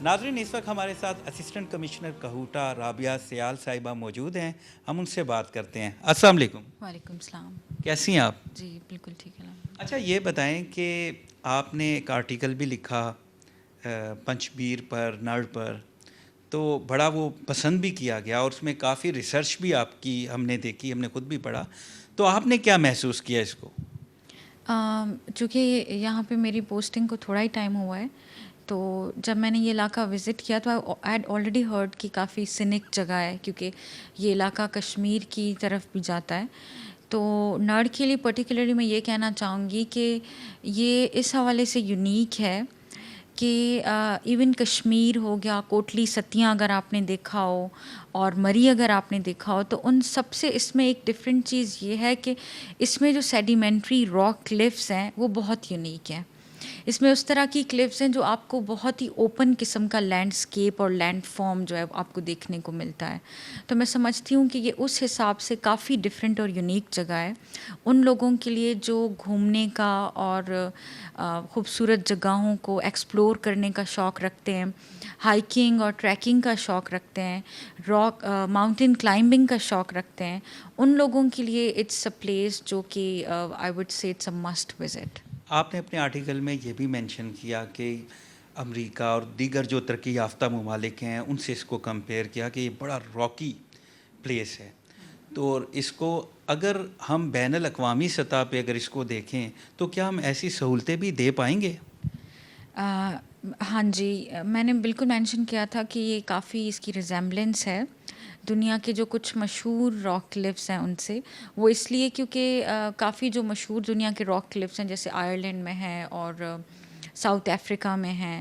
ناظرین، اس وقت ہمارے ساتھ اسسٹنٹ کمشنر کہوٹہ رابعہ سیال صاحبہ موجود ہیں. ہم ان سے بات کرتے ہیں. السلام علیکم. وعلیکم السلام. کیسی ہیں آپ؟ جی بالکل ٹھیک ہے. اچھا یہ بتائیں کہ آپ نے ایک آرٹیکل بھی لکھا پنچ بیر پر، نڑ پر، تو بڑا وہ پسند بھی کیا گیا اور اس میں کافی ریسرچ بھی آپ کی ہم نے دیکھی، ہم نے خود بھی پڑھا. تو آپ نے کیا محسوس کیا اس کو؟ چونکہ یہاں پہ میری پوسٹنگ کو تھوڑا ہی ٹائم ہوا ہے، تو جب میں نے یہ علاقہ وزٹ کیا تو آئی ہیڈ آلریڈی ہرڈ کہ کافی سینک جگہ ہے، کیونکہ یہ علاقہ کشمیر کی طرف بھی جاتا ہے. تو نڑ کے لیے پرٹیکولرلی میں یہ کہنا چاہوں گی کہ یہ اس حوالے سے یونیک ہے کہ ایون کشمیر ہو گیا، کوٹلی ستیاں اگر آپ نے دیکھا ہو اور مری اگر آپ نے دیکھا ہو، تو ان سب سے اس میں ایک ڈفرینٹ چیز یہ ہے کہ اس میں جو سیڈیمنٹری راک کلفس ہیں وہ بہت یونیک ہیں. اس میں اس طرح کی کلفس ہیں جو آپ کو بہت ہی اوپن قسم کا لینڈسکیپ اور لینڈ فارم جو ہے آپ کو دیکھنے کو ملتا ہے. تو میں سمجھتی ہوں کہ یہ اس حساب سے کافی ڈفرینٹ اور یونیک جگہ ہے ان لوگوں کے لیے جو گھومنے کا اور خوبصورت جگہوں کو ایکسپلور کرنے کا شوق رکھتے ہیں، ہائکنگ اور ٹریکنگ کا شوق رکھتے ہیں، راک ماؤنٹین کلائمبنگ کا شوق رکھتے ہیں. ان لوگوں کے لیے اٹس اے پلیس جو کہ I would say it's a must visit. آپ نے اپنے آرٹیکل میں یہ بھی مینشن کیا کہ امریکہ اور دیگر جو ترقی یافتہ ممالک ہیں ان سے اس کو کمپیئر کیا کہ یہ بڑا راکی پلیس ہے. تو اس کو اگر ہم بین الاقوامی سطح پہ اگر اس کو دیکھیں تو کیا ہم ایسی سہولتیں بھی دے پائیں گے؟ ہاں جی، میں نے بالکل مینشن کیا تھا کہ یہ کافی اس کی ریزیمبلنس ہے دنیا کے جو کچھ مشہور راک کلفس ہیں ان سے. وہ اس لیے کیونکہ کافی جو مشہور دنیا کے راک کلفس ہیں جیسے آئرلینڈ میں ہیں اور ساؤتھ افریقہ میں ہیں،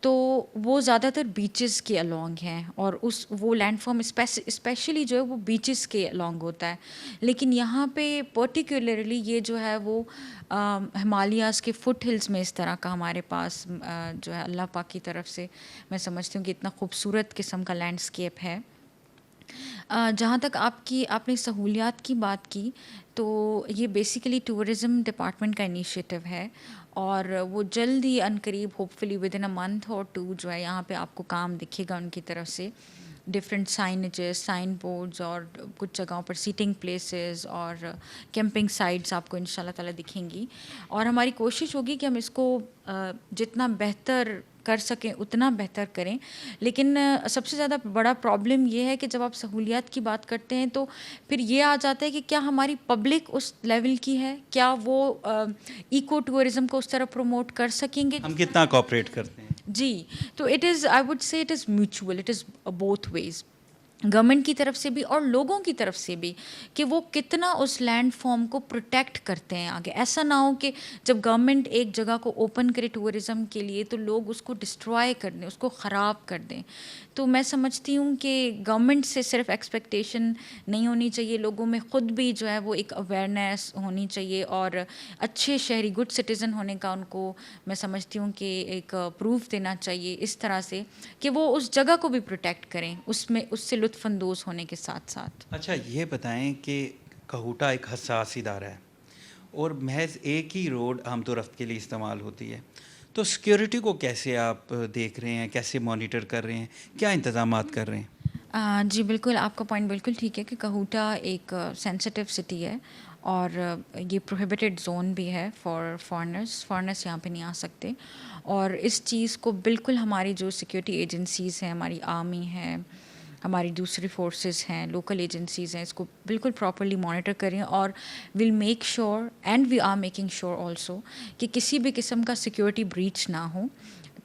تو وہ زیادہ تر بیچز کے الانگ ہیں اور وہ لینڈ فارم اسپیشلی جو ہے وہ بیچز کے الانگ ہوتا ہے. لیکن یہاں پہ پرٹیکولرلی یہ جو ہے وہ ہمالیاز کے فٹ ہلز میں اس طرح کا ہمارے پاس جو ہے اللہ پاک کی طرف سے میں سمجھتی ہوں کہ اتنا خوبصورت قسم کا لینڈسکیپ ہے. جہاں تک آپ نے سہولیات کی بات کی، تو یہ بیسیکلی ٹورزم ڈپارٹمنٹ کا انیشیٹو ہے اور وہ جلد ہی عنقریب hopefully with in a month اور 2 جو ہے یہاں پہ آپ کو کام دکھے گا ان کی طرف سے. ڈفرینٹ سائنیجز، سائن بورڈز اور کچھ جگہوں پر سیٹنگ پلیسز اور کیمپنگ سائٹس آپ کو ان شاء اللہ تعالیٰ دکھیں گی. اور ہماری کوشش ہوگی کہ ہم اس کو جتنا بہتر کر سکیں اتنا بہتر کریں. لیکن سب سے زیادہ بڑا پرابلم یہ ہے کہ جب آپ سہولیات کی بات کرتے ہیں تو پھر یہ آ جاتا ہے کہ کیا ہماری پبلک اس لیول کی ہے، کیا وہ ایکو ٹورزم کو اس طرح پروموٹ کر سکیں گے. ہم کتنا کوآپریٹ کرتے ہیں؟ جی، تو it is I would say it is mutual, it is both ways, government کی طرف سے بھی اور لوگوں کی طرف سے بھی، کہ وہ کتنا اس لینڈ فارم کو پروٹیکٹ کرتے ہیں آگے. ایسا نہ ہو کہ جب گورنمنٹ ایک جگہ کو اوپن کرے ٹورزم کے لیے تو لوگ اس کو ڈسٹرائے کر دیں، اس کو خراب کر دیں. تو میں سمجھتی ہوں کہ گورنمنٹ سے صرف ایکسپیکٹیشن نہیں ہونی چاہیے، لوگوں میں خود بھی جو ہے وہ ایک اویئرنیس ہونی چاہیے اور اچھے شہری گڈ سٹیزن ہونے کا ان کو میں سمجھتی ہوں کہ ایک پروف دینا چاہیے اس طرح سے کہ وہ اس جگہ کو بھی پروٹیکٹ کریں، اس سے لطف اندوز ہونے کے ساتھ ساتھ. اچھا یہ بتائیں کہ کہوٹہ ایک حساس ادارہ ہے اور محض ایک ہی روڈ آمد و رفت کے لیے استعمال ہوتی ہے، تو سیکیورٹی کو کیسے آپ دیکھ رہے ہیں، کیسے مانیٹر کر رہے ہیں، کیا انتظامات کر رہے ہیں؟ جی بالکل، آپ کا پوائنٹ بالکل ٹھیک ہے کہ کہوٹہ ایک سینسٹیو سٹی ہے اور یہ پروہیبیٹڈ زون بھی ہے فار فارنرس یہاں پہ نہیں آ سکتے. اور اس چیز کو بالکل ہماری جو سیکیورٹی ایجنسیز ہیں، ہماری آرمی ہے، ہماری دوسری فورسز ہیں، لوکل ایجنسیز ہیں، اس کو بالکل پراپرلی مانیٹر کریں اور will make sure and we are making sure also کہ کسی بھی قسم کا سیکیورٹی بریچ نہ ہو.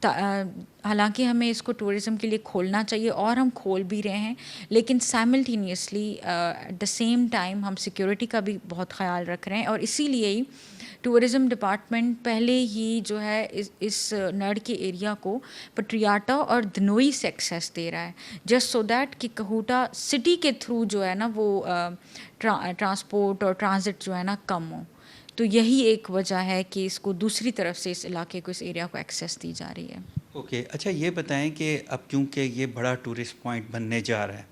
حالانکہ ہمیں اس کو ٹورزم کے لیے کھولنا چاہیے اور ہم کھول بھی رہے ہیں، لیکن simultaneously at the same time ہم سیکیورٹی کا بھی بہت خیال رکھ رہے ہیں. اور اسی لیے ہی ٹورزم ڈپارٹمنٹ پہلے ہی جو ہے اس نڑ کے ایریا کو پٹریاٹا اور دھنوئی سے ایکسیس دے رہا ہے، جسٹ سو دیٹ کہ کہوٹہ سٹی کے تھرو جو ہے نا وہ ٹرانسپورٹ اور ٹرانزٹ جو ہے نا کم ہو. تو یہی ایک وجہ ہے کہ اس کو دوسری طرف سے اس علاقے کو، اس ایریا کو ایکسیس دی جا رہی ہے. اوکے. اچھا یہ بتائیں کہ اب کیونکہ یہ بڑا ٹورسٹ پوائنٹ بننے جا رہا ہے،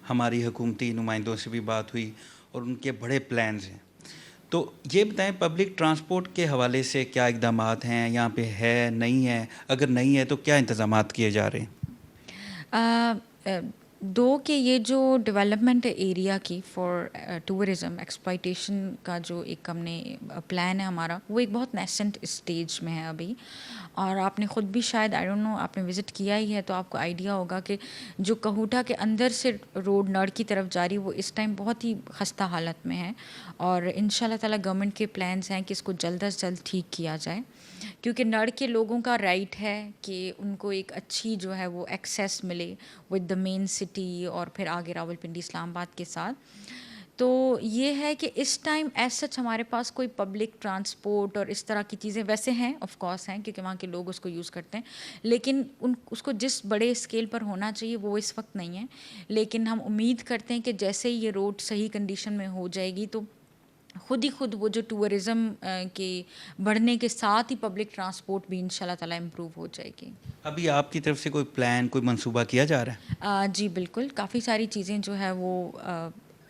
ہماری حکومتی نمائندوں سے بھی بات ہوئی اور ان کے بڑے پلانز ہیں، تو یہ بتائیں پبلک ٹرانسپورٹ کے حوالے سے کیا اقدامات ہیں یہاں پہ، ہے نہیں ہے؟ اگر نہیں ہے تو کیا انتظامات کیے جا رہے ہیں؟ دو کہ یہ جو ڈیولپمنٹ ہے ایریا کی فار ٹورزم ایکسپلائٹیشن کا جو ایک ہم نے پلان ہے ہمارا، وہ ایک بہت نیسنٹ اسٹیج میں ہے ابھی. اور آپ نے خود بھی شاید آئی ڈونٹ نو آپ نے وزٹ کیا ہی ہے تو آپ کو آئیڈیا ہوگا کہ جو کہوٹا کے اندر سے روڈ نڑ کی طرف جاری وہ اس ٹائم بہت ہی خستہ حالت میں ہے. اور ان شاء اللہ تعالیٰ گورنمنٹ کے پلانس ہیں کہ اس کو جلد از جلد ٹھیک کیا جائے، کیونکہ نڑ کے لوگوں کا رائٹ ہے کہ ان کو ایک اچھی جو ہے وہ ایکسیس ملے ود دا مین سٹی اور پھر آگے راولپنڈی اسلام آباد کے ساتھ. تو یہ ہے کہ اس ٹائم ایز سچ ہمارے پاس کوئی پبلک ٹرانسپورٹ اور اس طرح کی چیزیں ویسے ہیں، آف کورس ہیں کیونکہ وہاں کے لوگ اس کو یوز کرتے ہیں، لیکن اس کو جس بڑے اسکیل پر ہونا چاہیے وہ اس وقت نہیں ہے. لیکن ہم امید کرتے ہیں کہ جیسے ہی یہ روڈ صحیح کنڈیشن میں ہو جائے گی تو خود وہ جو ٹورزم کے بڑھنے کے ساتھ ہی پبلک ٹرانسپورٹ بھی ان شاء اللہ تعالیٰ امپروو ہو جائے گی. ابھی آپ کی طرف سے کوئی پلان، کوئی منصوبہ کیا جا رہا ہے؟ جی بالکل، کافی ساری چیزیں جو ہے وہ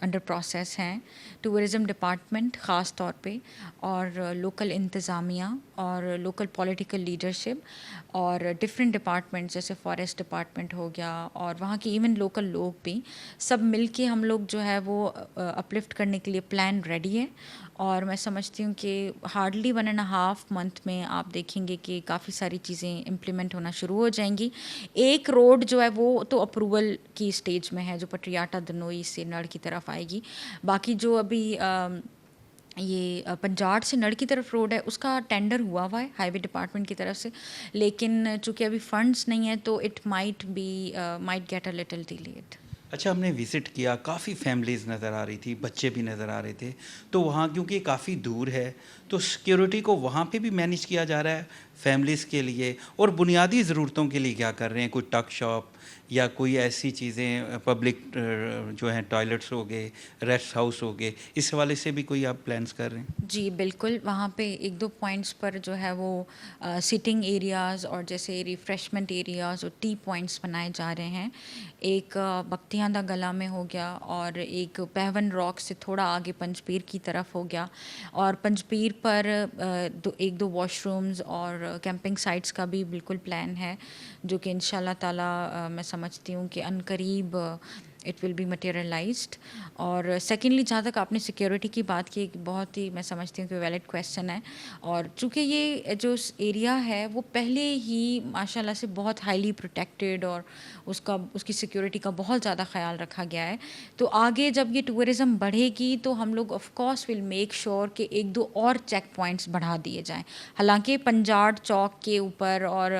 انڈر پروسیس ہیں. ٹورزم ڈپارٹمنٹ خاص طور پہ اور لوکل انتظامیہ اور لوکل پولیٹیکل لیڈرشپ اور ڈفرینٹ ڈپارٹمنٹس جیسے فارسٹ ڈپارٹمنٹ ہو گیا اور وہاں کی ایون لوکل لوگ بھی سب مل کے ہم لوگ جو ہے وہ اپلفٹ کرنے کے لیے پلان ریڈی ہے. اور میں سمجھتی ہوں کہ ہارڈلی 1.5 منتھ میں آپ دیکھیں گے کہ کافی ساری چیزیں امپلیمنٹ ہونا شروع ہو جائیں گی. ایک روڈ جو ہے وہ تو اپروول کی اسٹیج میں ہے جو پٹریاٹا دنوئی سے نڑ کی طرف آئے گی. باقی جو ابھی یہ پنجاٹ سے نڑ کی طرف روڈ ہے اس کا ٹینڈر ہوا ہے ہائی وے ڈپارٹمنٹ کی طرف سے، لیکن چونکہ ابھی فنڈس نہیں ہیں تو it might get a little delayed. اچھا، ہم نے وزٹ کیا، کافی فیملیز نظر آ رہی تھی، بچے بھی نظر آ رہے تھے. تو وہاں کیونکہ یہ کافی دور ہے تو سیکیورٹی کو وہاں پہ بھی مینیج کیا جا رہا ہے فیملیز کے لیے، اور بنیادی ضرورتوں کے لیے کیا کر رہے ہیں؟ کوئی ٹک شاپ یا کوئی ایسی چیزیں، پبلک جو ہیں ٹوائلٹس ہو گئے، ریسٹ ہاؤس ہو گئے، اس حوالے سے بھی کوئی آپ پلانس کر رہے ہیں؟ جی بالکل، وہاں پہ 1-2 پوائنٹس پر جو ہے وہ سٹنگ ایریاز اور جیسے ریفریشمنٹ ایریاز اور ٹی پوائنٹس بنائے جا رہے ہیں. ایک بختیاں دا گلا میں ہو گیا اور ایک پہون راک سے تھوڑا آگے پنجپیر کی طرف ہو گیا. اور پنجپیر پر 1-2 واش رومز اور کیمپنگ سائٹس کا بھی بالکل پلان ہے جو کہ ان شاء اللہ تعالیٰ میں سمجھتی ہوں کہ عنقریب اٹ ول بی مٹیریلائزڈ. اور سیکنڈلی جہاں تک آپ نے سیکیورٹی کی بات کی، بہت ہی میں سمجھتی ہوں کہ ویلڈ کویسچن ہے. اور چونکہ یہ جو ایریا ہے وہ پہلے ہی ماشاء اللہ سے بہت ہائیلی پروٹیکٹیڈ اور اس کی سیکیورٹی کا بہت زیادہ خیال رکھا گیا ہے، تو آگے جب یہ ٹورزم بڑھے گی تو ہم لوگ of course will make sure کہ 1-2 اور چیک پوائنٹس بڑھا دیے جائیں. حالانکہ پنجاٹ چوک کے اوپر اور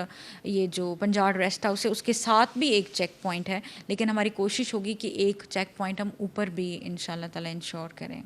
یہ جو پنجاٹ ریسٹ ہاؤس ہے اس کے ساتھ بھی ایک چیک پوائنٹ ہے، لیکن ہماری کوشش ہوگی کہ ایک چیک پوائنٹ ہم اوپر بھی ان شاء اللہ تعالیٰ انشور کریں.